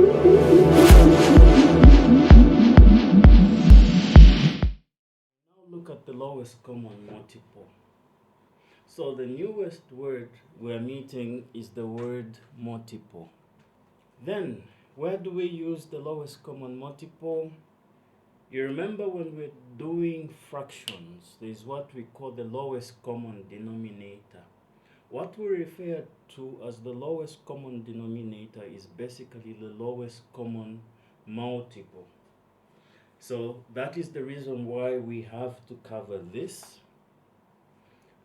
Now look at the lowest common multiple. So the newest word we're meeting is the word multiple. Then, where do we use the lowest common multiple? You remember when we're doing fractions, there's what we call the lowest common denominator. What we refer to as the lowest common denominator is basically the lowest common multiple. So that is the reason why we have to cover this.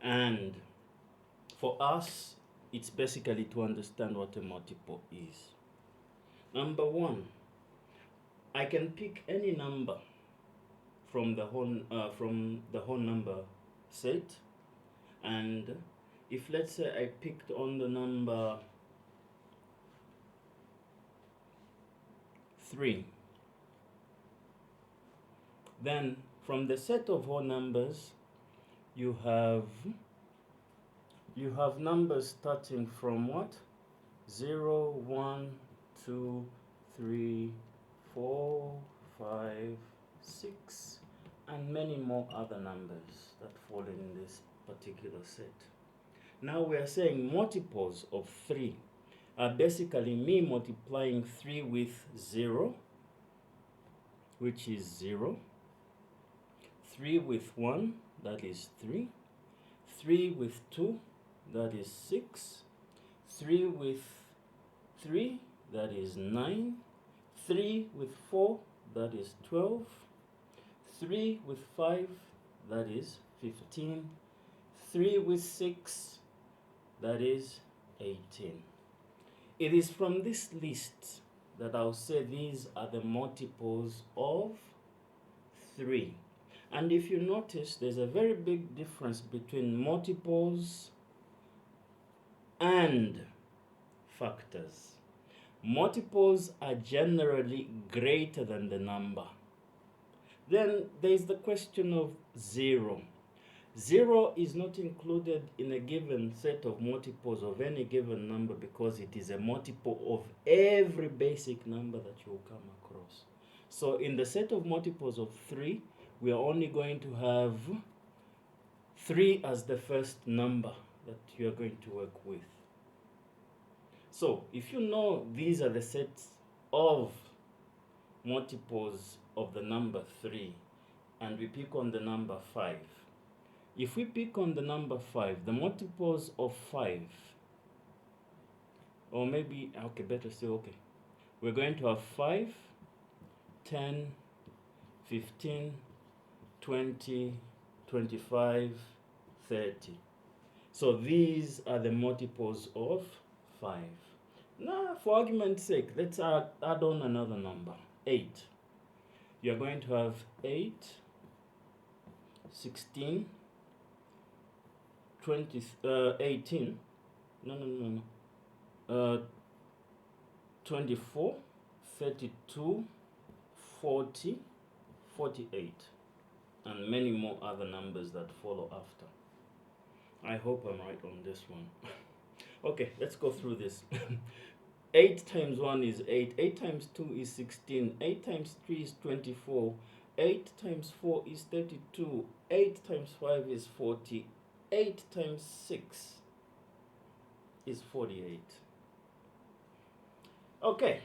And for us, it's basically to understand what a multiple is. Number one, I can pick any number from the whole number set, and if let's say I picked on the number 3, then from the set of whole numbers you have numbers starting from what? 0, 1, 2, 3, 4, 5, 6, and many more other numbers that fall in this particular set. Now we are saying multiples of 3 are basically me multiplying 3 with 0, which is 0, 3 with 1, that is 3, 3 with 2, that is 6, 3 with 3, that is 9, 3 with 4, that is 12, 3 with 5, that is 15, 3 with 6, that is 18. It is from this list that I'll say these are the multiples of 3. And if you notice, there's a very big difference between multiples and factors. Multiples are generally greater than the number. Then there's the question of 0. 0 is not included in a given set of multiples of any given number because it is a multiple of every basic number that you will come across. So in the set of multiples of 3, we are only going to have 3 as the first number that you are going to work with. So if you know these are the sets of multiples of the number 3, and we pick on the number 5, if we pick on the number 5, the multiples of 5, or maybe, okay, better still, okay, we're going to have 5, 10, 15, 20, 25, 30. So these are the multiples of 5. Now, for argument's sake, let's add on another number, 8. You're going to have 8, 16, 20, 18, 24, 32, 40, 48, and many more other numbers that follow after. I hope I'm right on this one. Okay, let's go through this. 8 times 1 is 8, 8 times 2 is 16, 8 times 3 is 24, 8 times 4 is 32, 8 times 5 is 40, 8 times 6 is 48. Okay,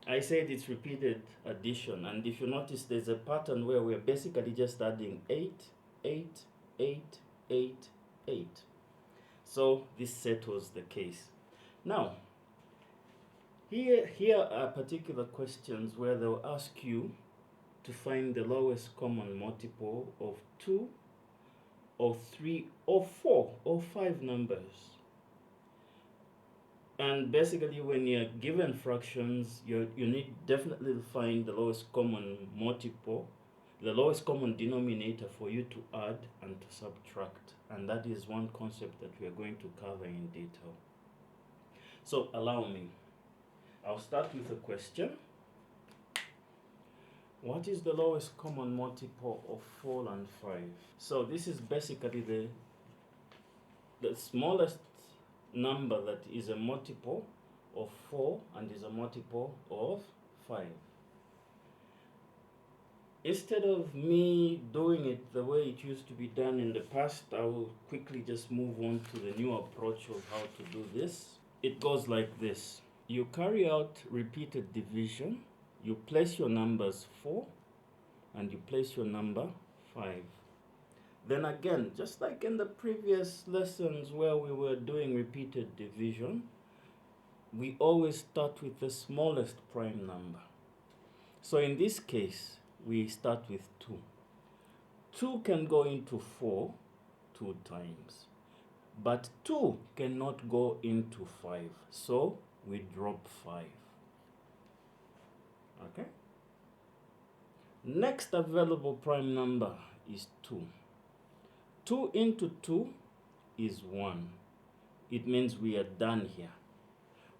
I said it's repeated addition, and if you notice there's a pattern where we're basically just adding 8, 8, 8, 8, 8. So this settles the case. Now, here are particular questions where they'll ask you to find the lowest common multiple of 2, or 3, or 4, or 5 numbers. And basically when you're given fractions, you need definitely to find the lowest common multiple, the lowest common denominator for you to add and to subtract. And that is one concept that we are going to cover in detail. So allow me. I'll start with a question. What is the lowest common multiple of 4 and 5? So this is basically the smallest number that is a multiple of 4 and is a multiple of 5. Instead of me doing it the way it used to be done in the past, I will quickly just move on to the new approach of how to do this. It goes like this. You carry out repeated division. You place your numbers 4 and you place your number 5. Then again, just like in the previous lessons where we were doing repeated division, we always start with the smallest prime number. So in this case, we start with 2. 2 can go into 4 2 times, but 2 cannot go into 5, so we drop 5. Okay? Next available prime number is 2. 2 into 2 is 1. It means we are done here.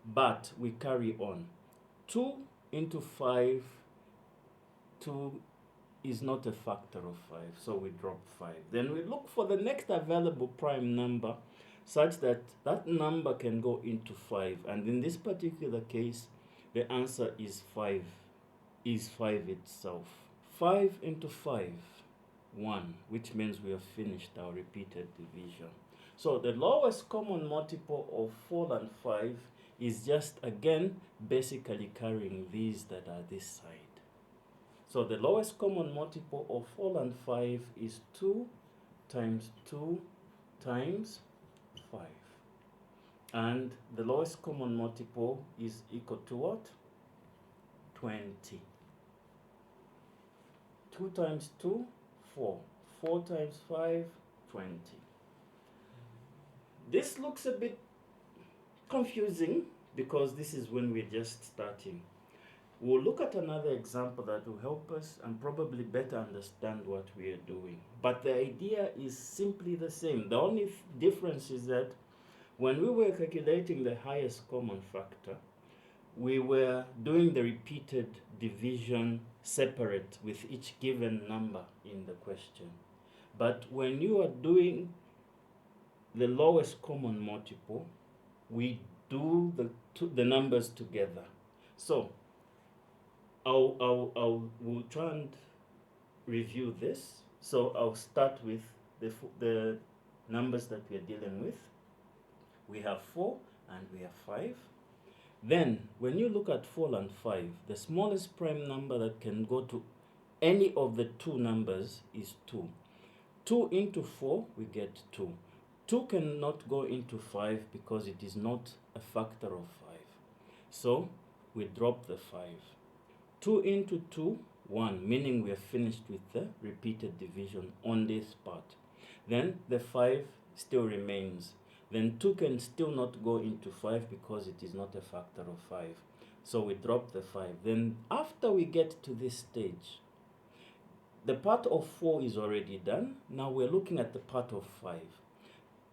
But we carry on. 2 into 5, 2 is not a factor of 5, so we drop 5. Then we look for the next available prime number such that that number can go into 5. And in this particular case, the answer is 5 itself. 5 into 5, 1, which means we have finished our repeated division. So the lowest common multiple of 4 and 5 is just, again, basically carrying these that are this side. So the lowest common multiple of 4 and 5 is 2 times 2 times 5. And the lowest common multiple is equal to what? 20. 2 times 2, 4. 4 times 5, 20. This looks a bit confusing because this is when we're just starting. We'll look at another example that will help us and probably better understand what we are doing. But the idea is simply the same. The only difference is that when we were calculating the highest common factor, we were doing the repeated division separate with each given number in the question. But when you are doing the lowest common multiple, we do the numbers together. So we'll try and review this. So I'll start with the numbers that we are dealing with. We have 4 and we have 5. Then, when you look at 4 and 5, the smallest prime number that can go to any of the two numbers is 2. 2 into 4, we get 2. 2 cannot go into 5 because it is not a factor of 5. So, we drop the 5. 2 into 2, 1, meaning we are finished with the repeated division on this part. Then the 5 still remains. Then 2 can still not go into 5 because it is not a factor of 5. So we drop the 5. Then after we get to this stage, the part of 4 is already done. Now we're looking at the part of 5.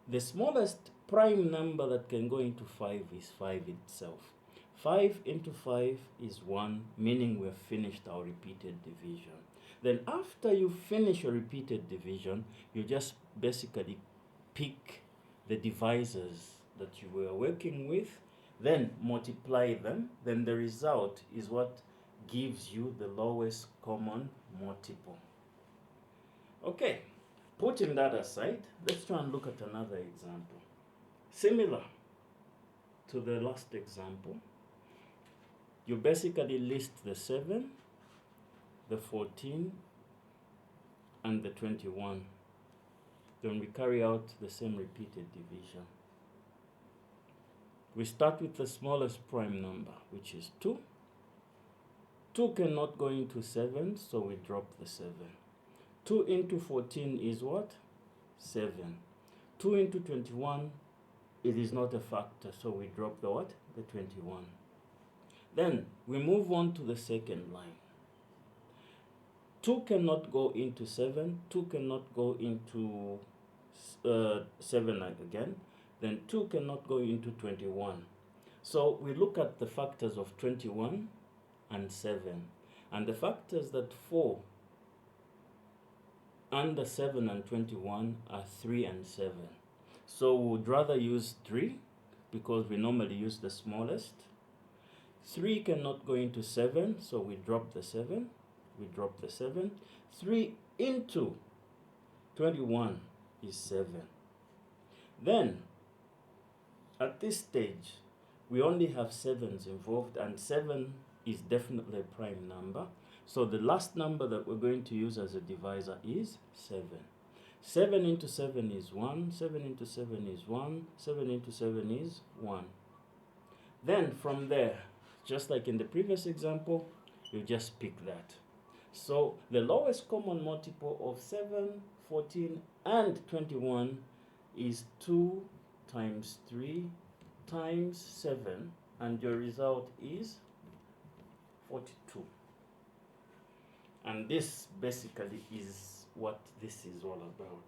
The smallest prime number that can go into 5 is 5 itself. 5 into 5 is 1, meaning we have finished our repeated division. Then after you finish your repeated division, you just basically pick the divisors that you were working with, then multiply them, then the result is what gives you the lowest common multiple. Okay, putting that aside, let's try and look at another example. Similar to the last example, you basically list the 7, the 14, and the 21. Then we carry out the same repeated division. We start with the smallest prime number, which is 2. 2 cannot go into 7, so we drop the 7. 2 into 14 is what? 7. 2 into 21, it is not a factor, so we drop the what? The 21. Then we move on to the second line. 2 cannot go into 7, 2 cannot go into 7 again, then 2 cannot go into 21. So we look at the factors of 21 and 7, and the factors that 4 under 7 and 21 are 3 and 7. So we would rather use 3 because we normally use the smallest. 3 cannot go into 7, so we drop the 7. We drop the 7. 3 into 21 is 7. Then, at this stage, we only have 7s involved, and 7 is definitely a prime number. So the last number that we're going to use as a divisor is 7. 7 into 7 is 1. 7 into 7 is 1. 7 into 7 is 1. Then from there, just like in the previous example, you just pick that. So the lowest common multiple of 7, 14, and 21 is 2 times 3 times 7, and your result is 42. And this basically is what this is all about.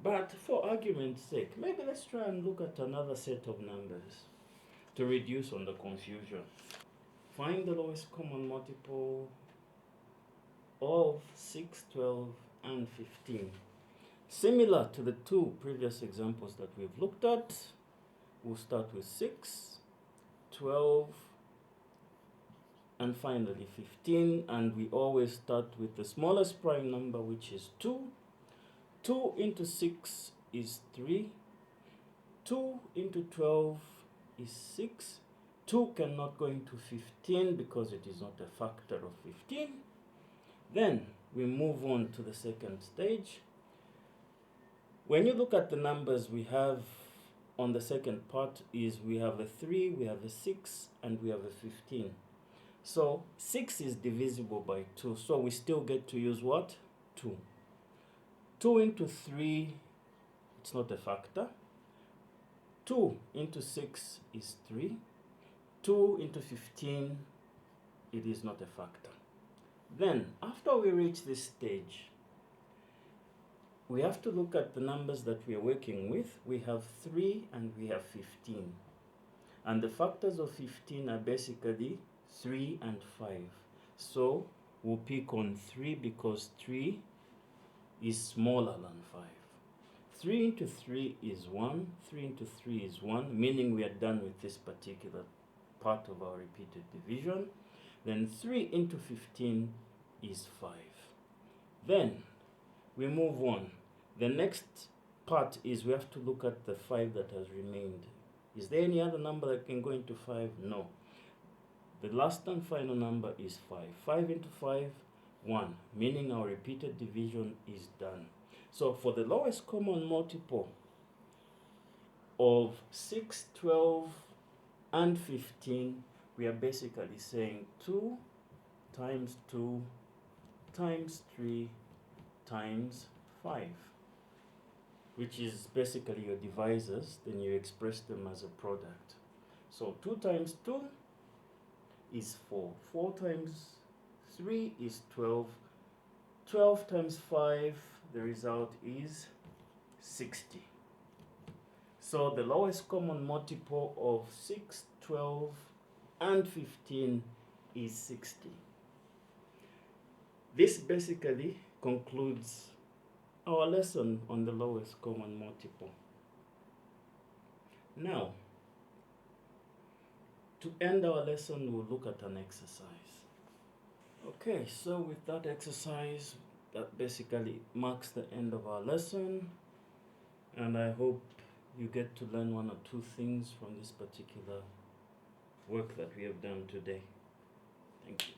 But for argument's sake, maybe let's try and look at another set of numbers to reduce on the confusion. Find the lowest common multiple of 6, 12, and 15. Similar to the two previous examples that we've looked at, we'll start with 6, 12, and finally 15, and we always start with the smallest prime number, which is 2. 2 into 6 is 3. 2 into 12 is 6. 2 cannot go into 15 because it is not a factor of 15. Then we move on to the second stage. When you look at the numbers we have on the second part, is we have a 3, we have a 6, and we have a 15. So 6 is divisible by 2, so we still get to use what? 2. 2 into 3, it's not a factor. 2 into 6 is 3. 2 into 15, it is not a factor. Then, after we reach this stage, we have to look at the numbers that we are working with. We have 3 and we have 15. And the factors of 15 are basically 3 and 5. So we'll pick on 3 because 3 is smaller than 5. 3 into 3 is 1. 3 into 3 is 1, meaning we are done with this particular part of our repeated division. Then 3 into 15 is 5. Then we move on. The next part is we have to look at the 5 that has remained. Is there any other number that can go into 5? No. The last and final number is 5. 5 into 5, 1, meaning our repeated division is done. So for the lowest common multiple of 6, 12, and 15, we are basically saying 2 times 2 times 3 times 5, which is basically your divisors. Then you express them as a product. So 2 times 2 is 4. 4 times 3 is 12. 12 times 5, the result is 60. So the lowest common multiple of 6, 12, and 15 is 60. This basically concludes our lesson on the lowest common multiple. Now, to end our lesson, we'll look at an exercise. Okay, so with that exercise, that basically marks the end of our lesson, and I hope you get to learn 1 or 2 things from this particular work that we have done today. Thank you.